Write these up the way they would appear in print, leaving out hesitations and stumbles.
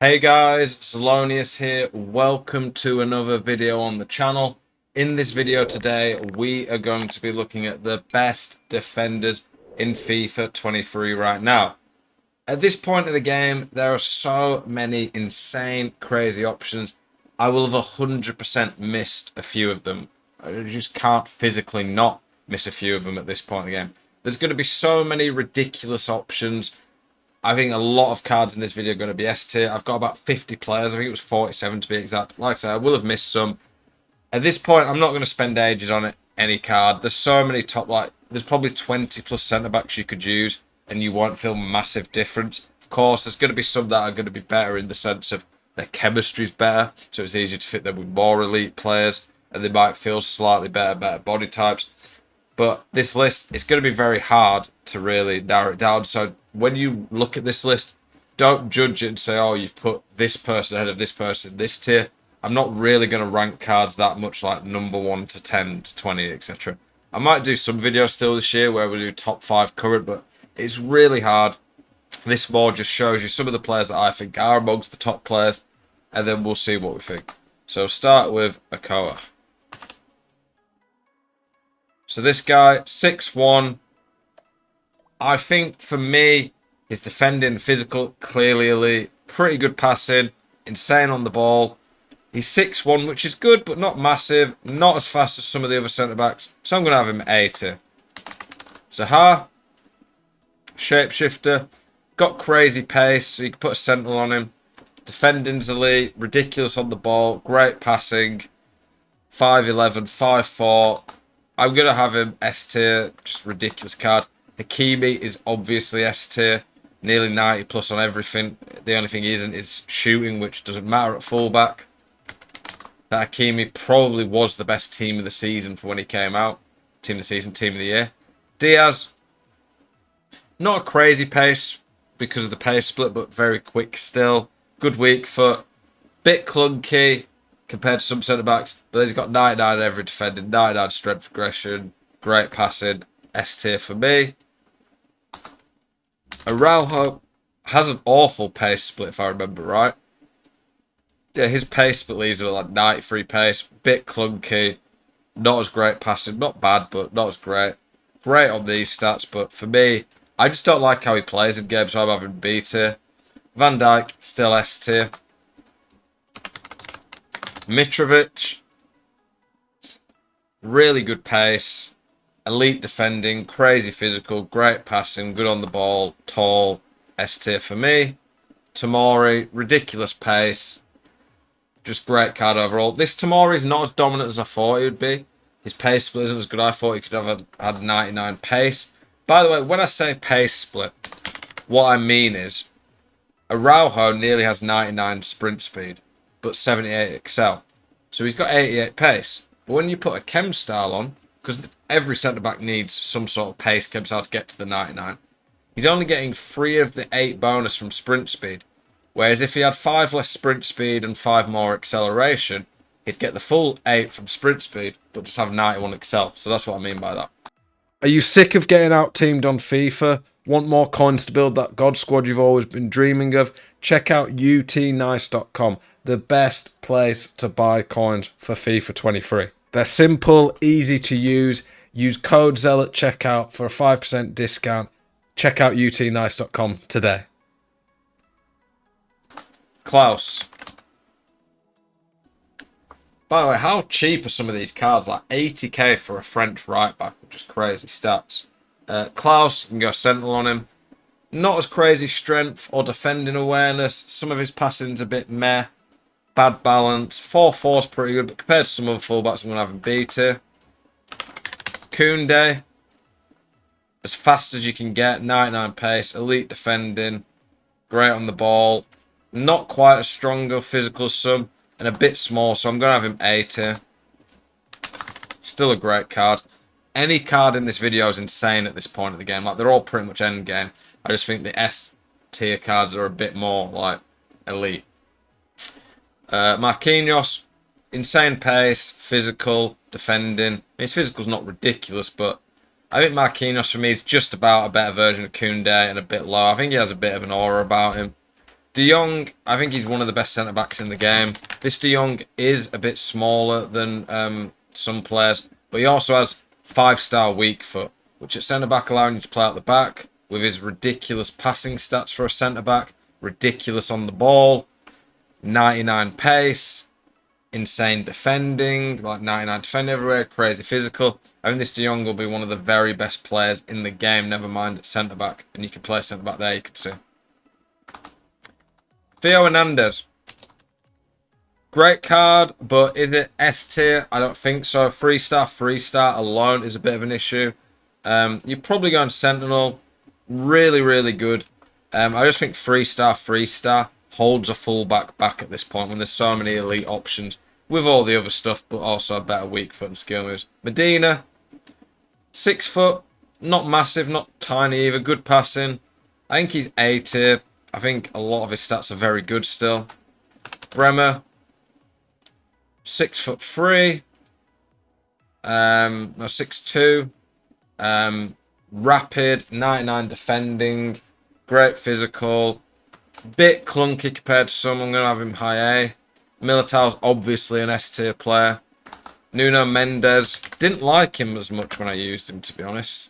Hey guys, Zelonius here. Welcome to another video on the channel. In this video today, we are going to be looking at the best defenders in FIFA 23 right now. At this point of the game, there are so many insane, crazy options. I will have 100% missed a few of them. I just can't physically not miss a few of them at this point in the game. There's going to be so many ridiculous options. I think a lot of cards in this video are going to be S tier. I've got about 50 players. I think it was 47 to be exact. Like I said, I will have missed some. At this point, I'm not going to spend ages on it. Any card. There's so many there's probably 20 plus centre backs you could use, and you won't feel massive difference. Of course, there's going to be some that are going to be better in the sense of their chemistry's better, so it's easier to fit them with more elite players, and they might feel slightly better body types. But this list, it's going to be very hard to really narrow it down. So when you look at this list, don't judge it and say, oh, you've put this person ahead of this person, this tier. I'm not really going to rank cards that much like number 1 to 10 to 20, etc. I might do some videos still this year where we do top 5 current, but it's really hard. This more just shows you some of the players that I think are amongst the top players, and then we'll see what we think. So start with Akoa. So this guy, 6'1". I think for me, his defending, physical, clearly elite. Pretty good passing, insane on the ball. He's 6'1", which is good, but not massive. Not as fast as some of the other centre-backs. So I'm going to have him A tier. Zaha, shapeshifter. Got crazy pace, so you can put a sentinel on him. Defending's elite, ridiculous on the ball, great passing. 5'11", 5'4". I'm going to have him S tier, just ridiculous card. Hakimi is obviously S tier, nearly 90 plus on everything. The only thing he isn't is shooting, which doesn't matter at fullback. That Hakimi probably was the best team of the season for when he came out. Team of the season, team of the year. Diaz, not a crazy pace because of the pace split, but very quick still. Good weak foot. Bit clunky compared to some centre-backs, but then he's got 99 every defending, 99 strength aggression, great passing, S tier for me. Araujo has an awful pace split, if I remember right. Yeah, his pace split leaves it at like 93 pace, bit clunky, not as great passing, not bad, but not as great. Great on these stats, but for me, I just don't like how he plays in games, so I'm having B tier. Van Dijk, still S tier. Mitrovic, really good pace, elite defending, crazy physical, great passing, good on the ball, tall, S tier for me. Tamori, ridiculous pace, just great card overall. This Tamori is not as dominant as I thought he would be. His pace split isn't as good. I thought he could have had 99 pace. By the way, when I say pace split, what I mean is Araujo nearly has 99 sprint speed, but 78 excel. So he's got 88 pace. But when you put a chem style on, because every centre-back needs some sort of pace chem style to get to the 99, he's only getting 3 of the 8 bonus from sprint speed. Whereas if he had 5 less sprint speed and 5 more acceleration, he'd get the full 8 from sprint speed, but just have 91 excel. So that's what I mean by that. Are you sick of getting out-teamed on FIFA? Want more coins to build that God squad you've always been dreaming of? Check out utnice.com, the best place to buy coins for FIFA 23. They're simple, easy to use. Use code ZEL at checkout for a 5% discount. Check out utnice.com today. Klaus. By the way, how cheap are some of these cards? Like 80k for a French right back, which is crazy stats. Klaus, you can go Sentinel on him. Not as crazy strength or defending awareness. Some of his passing's a bit meh. Bad balance. 4'4's pretty good, but compared to some other fullbacks, I'm going to have him B tier. Koundé, as fast as you can get. 99 pace. Elite defending. Great on the ball. Not quite as strong or physical as some. And a bit small, so I'm going to have him A tier. Still a great card. Any card in this video is insane at this point of the game. Like, they're all pretty much end game. I just think the S tier cards are a bit more, like, elite. Marquinhos, insane pace, physical, defending. His physical's not ridiculous, but I think Marquinhos for me is just about a better version of Koundé and a bit low. I think he has a bit of an aura about him. De Jong, I think he's one of the best centre-backs in the game. This De Jong is a bit smaller than some players, but he also has 5-star weak foot, which at centre-back allowing you to play out the back with his ridiculous passing stats for a centre-back, ridiculous on the ball, 99 pace, insane defending, like 99 defending everywhere, crazy physical. I think this De Jong will be one of the very best players in the game, never mind at centre-back. And you can play centre-back there, you can see. Theo Hernandez. Great card, but is it S tier? I don't think so. 3-star alone is a bit of an issue. You're probably going Sentinel. Really, really good. I just think 3-star holds a fullback back at this point when there's so many elite options with all the other stuff, but also a better weak foot and skill moves. Medina, 6 foot, not massive, not tiny either, good passing. I think he's A tier. I think a lot of his stats are very good still. Bremer, 6'3", no 6'2", rapid, 99 defending, great physical, bit clunky compared to some. I'm going to have him high A. Militao's obviously an S tier player. Nuno Mendes, didn't like him as much when I used him, to be honest.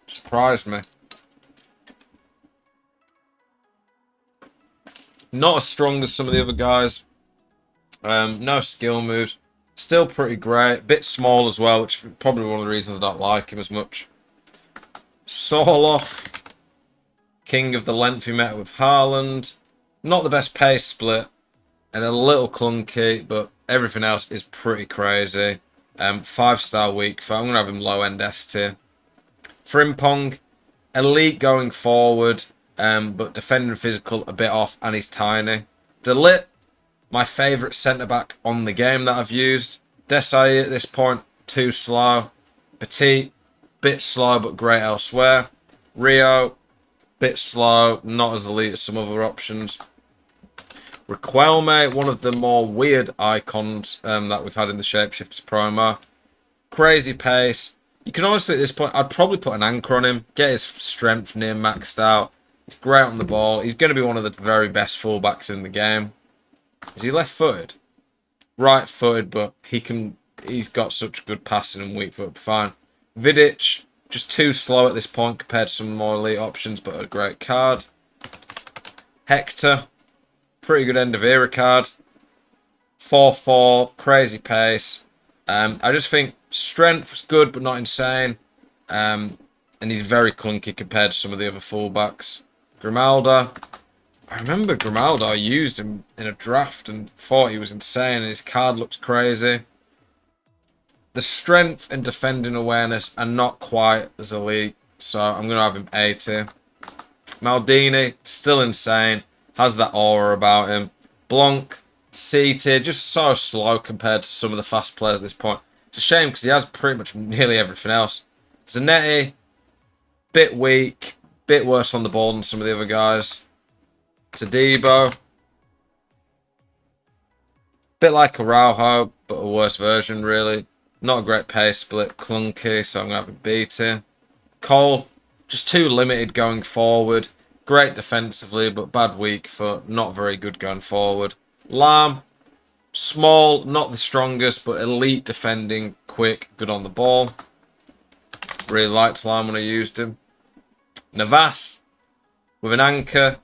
Surprised me. Not as strong as some of the other guys. No skill moves. Still pretty great. Bit small as well, which is probably one of the reasons I don't like him as much. Sorloth, king of the length he met with Haaland. Not the best pace split. And a little clunky, but everything else is pretty crazy. 5-star weak, so I'm going to have him low end S tier. Frimpong, elite going forward, but defending physical a bit off, and he's tiny. Delit, my favourite centre-back on the game that I've used. Desai at this point, too slow. Petit, bit slow but great elsewhere. Rio, bit slow, not as elite as some other options. Riquelme, one of the more weird icons that we've had in the Shapeshifters promo. Crazy pace. You can honestly, at this point, I'd probably put an anchor on him. Get his strength near maxed out. He's great on the ball. He's going to be one of the very best fullbacks in the game. Is he left-footed? Right-footed, but he's got such good passing and weak foot. Fine. Vidic, just too slow at this point compared to some more elite options, but a great card. Hector, pretty good end of era card. 4-4, crazy pace. I just think strength is good, but not insane. And he's very clunky compared to some of the other fullbacks. Grimaldo. I remember Grimaldo, I used him in a draft and thought he was insane, and his card looks crazy. The strength and defending awareness are not quite as elite, so I'm going to have him A tier. Maldini, still insane, has that aura about him. Blanc, C tier, just so slow compared to some of the fast players at this point. It's a shame because he has pretty much nearly everything else. Zanetti, bit weak, bit worse on the ball than some of the other guys. Tadibo, bit like Araujo, but a worse version, really. Not a great pace split, clunky, so I'm going to have a B tier. Cole, just too limited going forward. Great defensively, but bad weak foot. Not very good going forward. Lam, small, not the strongest, but elite defending, quick, good on the ball. Really liked Lam when I used him. Navas, with an anchor,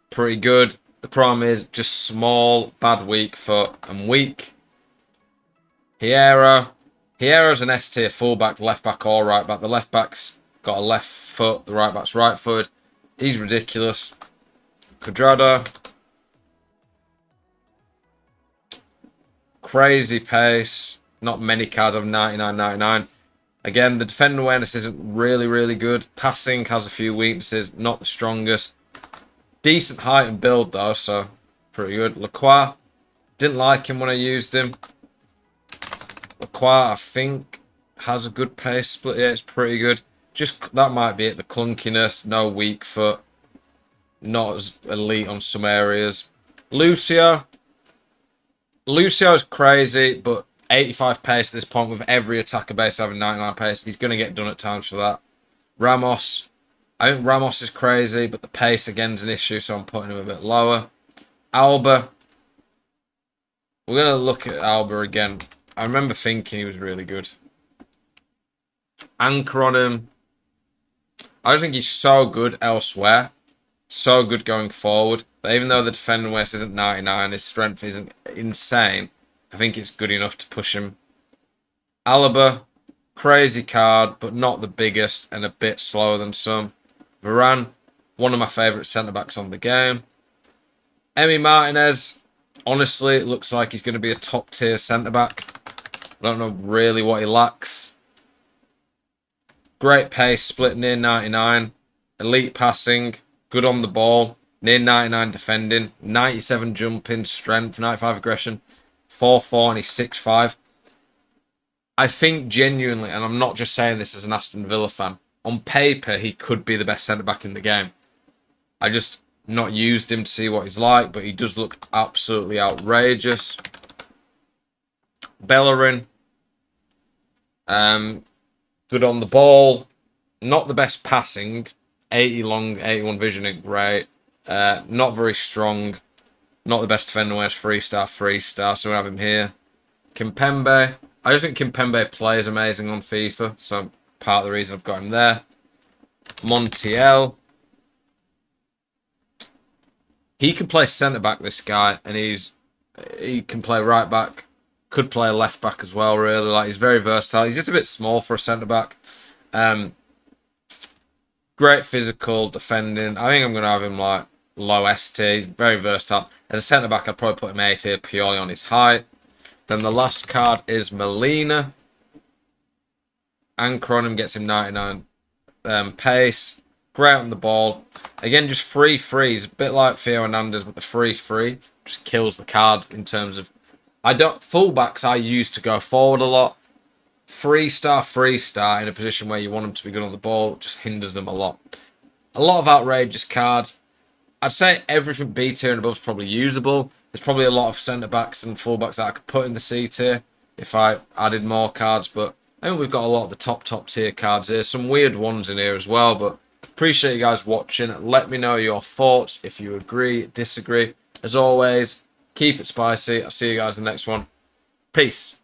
pretty good. The problem is just small, bad weak foot, and weak. Hierro. Hierro's an S tier fullback, left back or right back. The left back's got a left foot, the right back's right footed. He's ridiculous. Cuadrado. Crazy pace. Not many cards of 99.99. Again, the defending awareness isn't really good. Passing has a few weaknesses, not the strongest. Decent height and build though, so pretty good. Lacroix, didn't like him when I used him. Lacroix, I think, has a good pace split. Yeah, it's pretty good. Just that might be it. The clunkiness, no weak foot, not as elite on some areas. Lucio is crazy, but 85 pace at this point with every attacker base having 99 pace. He's going to get done at times for that. Ramos. I think Ramos is crazy, but the pace again is an issue, so I'm putting him a bit lower. Alba. We're going to look at Alba again. I remember thinking he was really good. Anchor on him. I just think he's so good elsewhere. So good going forward. But even though the defending weight isn't 99, his strength isn't insane. I think it's good enough to push him. Alaba. Crazy card, but not the biggest and a bit slower than some. Varane. One of my favourite centre-backs on the game. Emi Martinez. Honestly, it looks like he's going to be a top-tier centre-back. I don't know really what he lacks. Great pace, split near 99. Elite passing, good on the ball, near 99 defending, 97 jumping, strength, 95 aggression, 4'4", and he's 6'5". I think genuinely, and I'm not just saying this as an Aston Villa fan, on paper he could be the best centre-back in the game. I just not used him to see what he's like, but he does look absolutely outrageous. Bellerin. Good on the ball. Not the best passing. 80 long, 81 vision, great. Not very strong. Not the best defender. Where's 3-star, 3-star. So we have him here. Kimpembe. I just think Kimpembe plays amazing on FIFA. So part of the reason I've got him there. Montiel. He can play centre-back, this guy. And he can play right-back. Could play left-back as well, really. Like, he's very versatile. He's just a bit small for a centre-back. Great physical, defending. I think I'm going to have him like low ST. Very versatile. As a centre-back, I'd probably put him A tier purely on his height. Then the last card is Molina. Anchor on him gets him 99 pace. Great on the ball. Again, just free. He's a bit like Theo Hernandez, but the free just kills the card in terms of... Fullbacks I use to go forward a lot. 3-star in a position where you want them to be good on the ball just hinders them a lot. A lot of outrageous cards. I'd say everything B tier and above is probably usable. There's probably a lot of centre-backs and full-backs that I could put in the C tier if I added more cards, but I think we've got a lot of the top tier cards here. Some weird ones in here as well, but appreciate you guys watching. Let me know your thoughts if you agree, disagree. As always, keep it spicy. I'll see you guys in the next one. Peace.